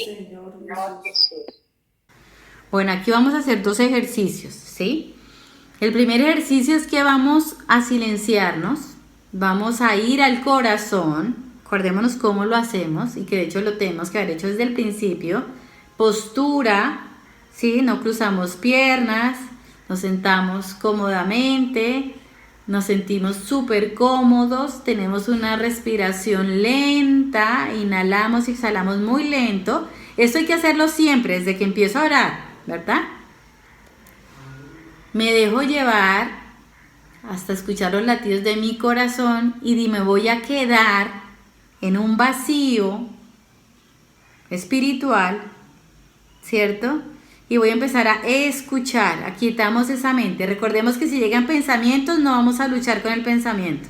Bueno, aquí vamos a hacer dos ejercicios, ¿sí? El primer ejercicio es que vamos a silenciarnos, vamos a ir al corazón. Acordémonos cómo lo hacemos y que de hecho lo tenemos que haber hecho desde el principio. Postura, ¿sí? No cruzamos piernas, nos sentamos cómodamente, nos sentimos súper cómodos, tenemos una respiración lenta, inhalamos y exhalamos muy lento. Esto hay que hacerlo siempre, desde que empiezo a orar, ¿verdad? Me dejo llevar hasta escuchar los latidos de mi corazón y me voy a quedar en un vacío espiritual, ¿cierto? Y voy a empezar a escuchar, aquietamos esa mente. Recordemos que si llegan pensamientos, no vamos a luchar con el pensamiento.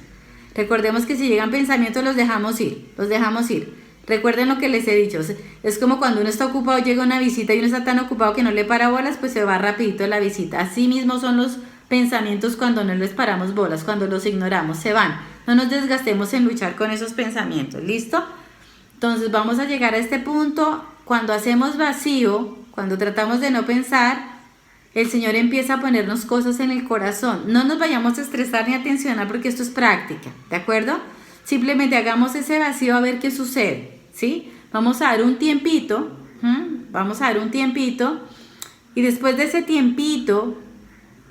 Recordemos que si llegan pensamientos, los dejamos ir. Recuerden lo que les he dicho, es como cuando uno está ocupado, llega una visita y uno está tan ocupado que no le para bolas, pues se va rapidito la visita. Así mismo son los pensamientos cuando no les paramos bolas, cuando los ignoramos, se van. No nos desgastemos en luchar con esos pensamientos, ¿listo? Entonces vamos a llegar a este punto, cuando hacemos vacío, cuando tratamos de no pensar, el Señor empieza a ponernos cosas en el corazón. No nos vayamos a estresar ni a tensionar porque esto es práctica, ¿de acuerdo? Simplemente hagamos ese vacío a ver qué sucede, ¿sí? Vamos a dar un tiempito Y después de ese tiempito,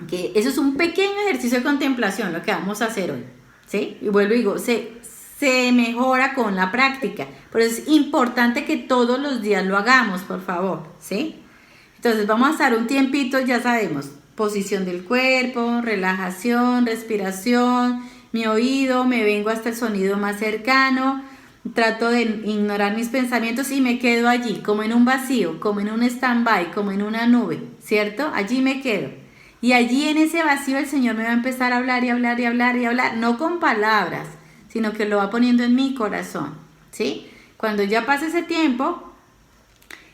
que eso es un pequeño ejercicio de contemplación, lo que vamos a hacer hoy, ¿sí? Y vuelvo y digo, se mejora con la práctica, pero es importante que todos los días lo hagamos, por favor, ¿sí? Entonces vamos a estar un tiempito, ya sabemos, posición del cuerpo, relajación, respiración, mi oído, me vengo hasta el sonido más cercano, trato de ignorar mis pensamientos y me quedo allí, como en un vacío, como en un stand-by, como en una nube, ¿cierto? Allí me quedo. Y allí en ese vacío el Señor me va a empezar a hablar y hablar y hablar y hablar, no con palabras, sino que lo va poniendo en mi corazón, ¿sí? Cuando ya pase ese tiempo,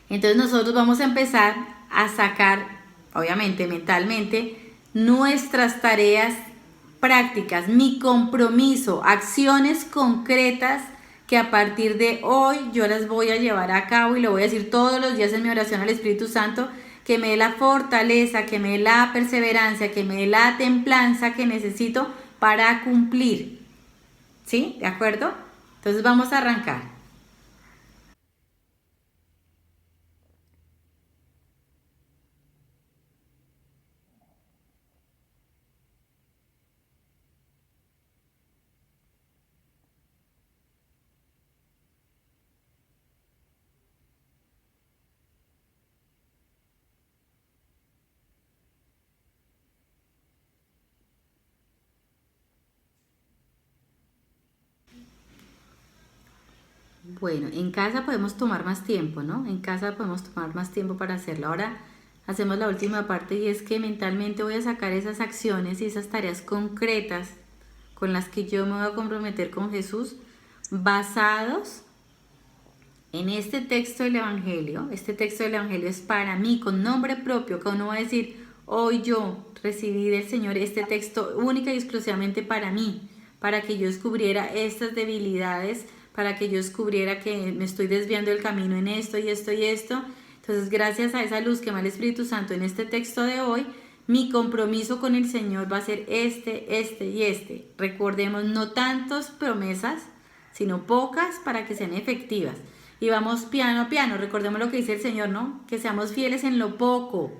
entonces nosotros vamos a empezar a sacar, obviamente mentalmente, nuestras tareas prácticas, mi compromiso, acciones concretas que a partir de hoy yo las voy a llevar a cabo y lo voy a decir todos los días en mi oración al Espíritu Santo, que me dé la fortaleza, que me dé la perseverancia, que me dé la templanza que necesito para cumplir. ¿Sí? ¿De acuerdo? Entonces vamos a arrancar. Bueno, en casa podemos tomar más tiempo, ¿no? En casa podemos tomar más tiempo para hacerlo. Ahora hacemos la última parte y es que mentalmente voy a sacar esas acciones y esas tareas concretas con las que yo me voy a comprometer con Jesús basados en este texto del Evangelio. Este texto del Evangelio es para mí, con nombre propio, que uno va a decir, hoy yo recibí del Señor este texto única y exclusivamente para mí, para que yo descubriera estas debilidades, para que yo descubriera que me estoy desviando del camino en esto y esto y esto. Entonces, gracias a esa luz que me da el Espíritu Santo en este texto de hoy, mi compromiso con el Señor va a ser este y este. Recordemos, no tantas promesas, sino pocas para que sean efectivas. Y vamos piano a piano, recordemos lo que dice el Señor, ¿no? Que seamos fieles en lo poco.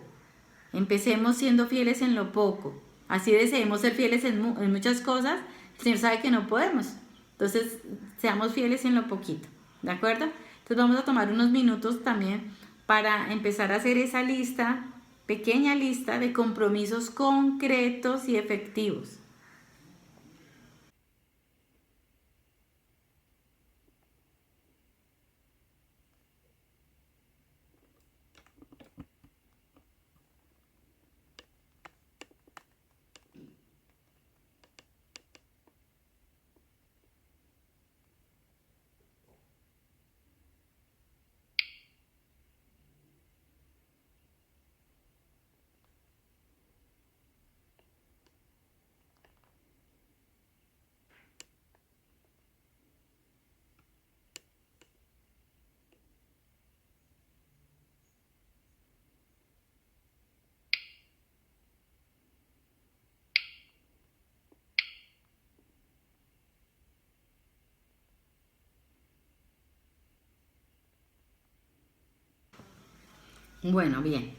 Empecemos siendo fieles en lo poco. Así deseemos ser fieles en muchas cosas, el Señor sabe que no podemos. Entonces, seamos fieles en lo poquito, ¿de acuerdo? Entonces vamos a tomar unos minutos también para empezar a hacer esa lista, pequeña lista de compromisos concretos y efectivos. Bueno, bien.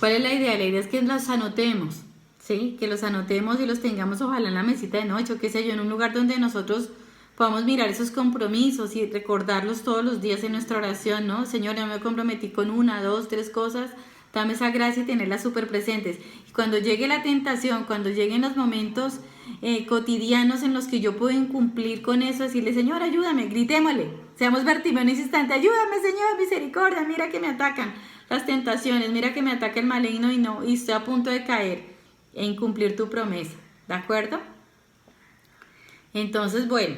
¿Cuál es la idea? La idea es que los anotemos, ¿sí? Que los anotemos y los tengamos ojalá en la mesita de noche o qué sé yo, en un lugar donde nosotros podamos mirar esos compromisos y recordarlos todos los días en nuestra oración, ¿no? Señor, yo me comprometí con 1, 2, 3 cosas, dame esa gracia y tenerlas súper presentes. Y cuando llegue la tentación, cuando lleguen los momentos cotidianos en los que yo puedo incumplir con eso, decirle, Señor, ayúdame, gritémosle, seamos Bartimeo en ese instante, ayúdame, Señor, misericordia, mira que me atacan las tentaciones, mira que me ataca el maligno y estoy a punto de caer e incumplir tu promesa, ¿de acuerdo? Entonces, bueno,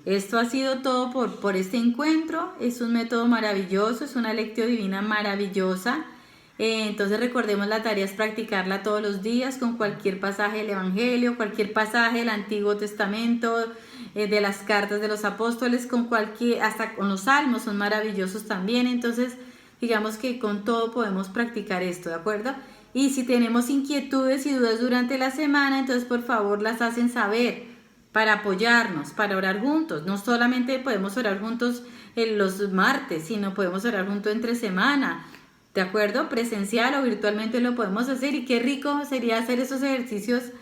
esto ha sido todo por este encuentro. Es un método maravilloso, es una lectio divina maravillosa. Entonces recordemos, la tarea es practicarla todos los días con cualquier pasaje del Evangelio, cualquier pasaje del Antiguo Testamento, de las cartas de los apóstoles, hasta con los salmos son maravillosos también. Entonces, digamos que con todo podemos practicar esto, ¿de acuerdo? Y si tenemos inquietudes y dudas durante la semana, entonces por favor las hacen saber para apoyarnos, para orar juntos. No solamente podemos orar juntos los martes, sino podemos orar juntos entre semana. ¿De acuerdo? Presencial o virtualmente lo podemos hacer y qué rico sería hacer esos ejercicios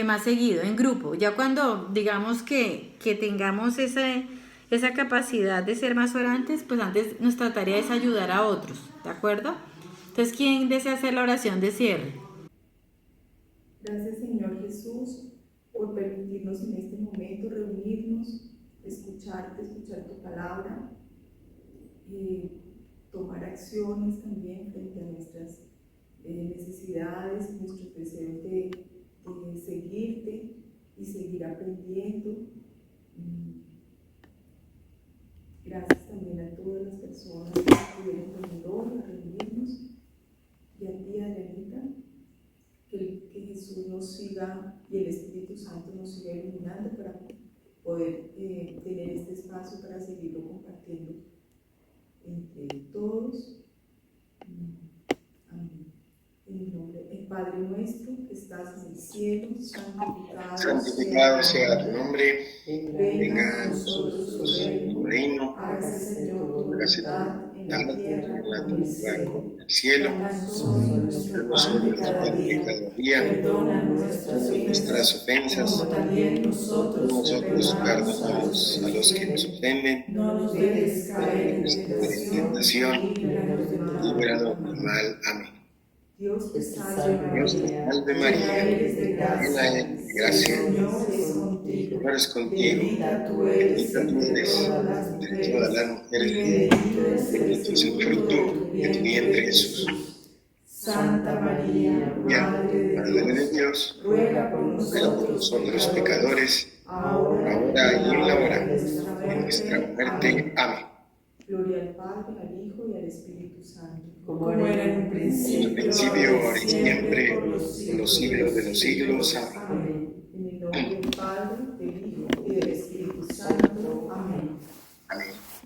más seguido, en grupo. Ya cuando digamos que tengamos esa capacidad de ser más orantes, pues antes nuestra tarea es ayudar a otros, ¿de acuerdo? Entonces, ¿quién desea hacer la oración de cierre? Gracias, Señor Jesús, por permitirnos en este momento reunirnos, escuchar tu palabra, tomar acciones también frente a nuestras necesidades, nuestros deseos de seguirte y seguir aprendiendo. Gracias también a todas las personas que estuvieron conmigo hoy a reunirnos y a ti, Adrianita, que Jesús nos siga y el Espíritu Santo nos siga iluminando para poder tener este espacio para seguirlo compartiendo entre todos. Amén. En el nombre del Padre nuestro que estás en el cielo, santificado sea tu nombre, Venga a nosotros tu reino, hágase Señor tu voluntad en la tierra como en el cielo. en el cielo. Danos hoy nuestro pan de cada día. Perdona nuestras ofensas, como también nosotros perdonamos a los que nos ofenden. no nos dejes caer en tentación, Líbranos del mal. Amén. Dios te salve María, eres de llena eres de gracia, el Señor es contigo. Señor es contigo, Bendita tú eres entre todas las mujeres, y bendito es el fruto de tu vientre, Jesús. Santa María, Madre de Dios, ruega por nosotros pecadores, ahora y en la hora de nuestra muerte. Amén. Gloria al Padre, al Hijo y al Espíritu Santo, como era en un principio, Ahora y siempre, por los siglos de los siglos. Amén. Amén. En el nombre del Padre, del Hijo y del Espíritu Santo. Amén. Amén.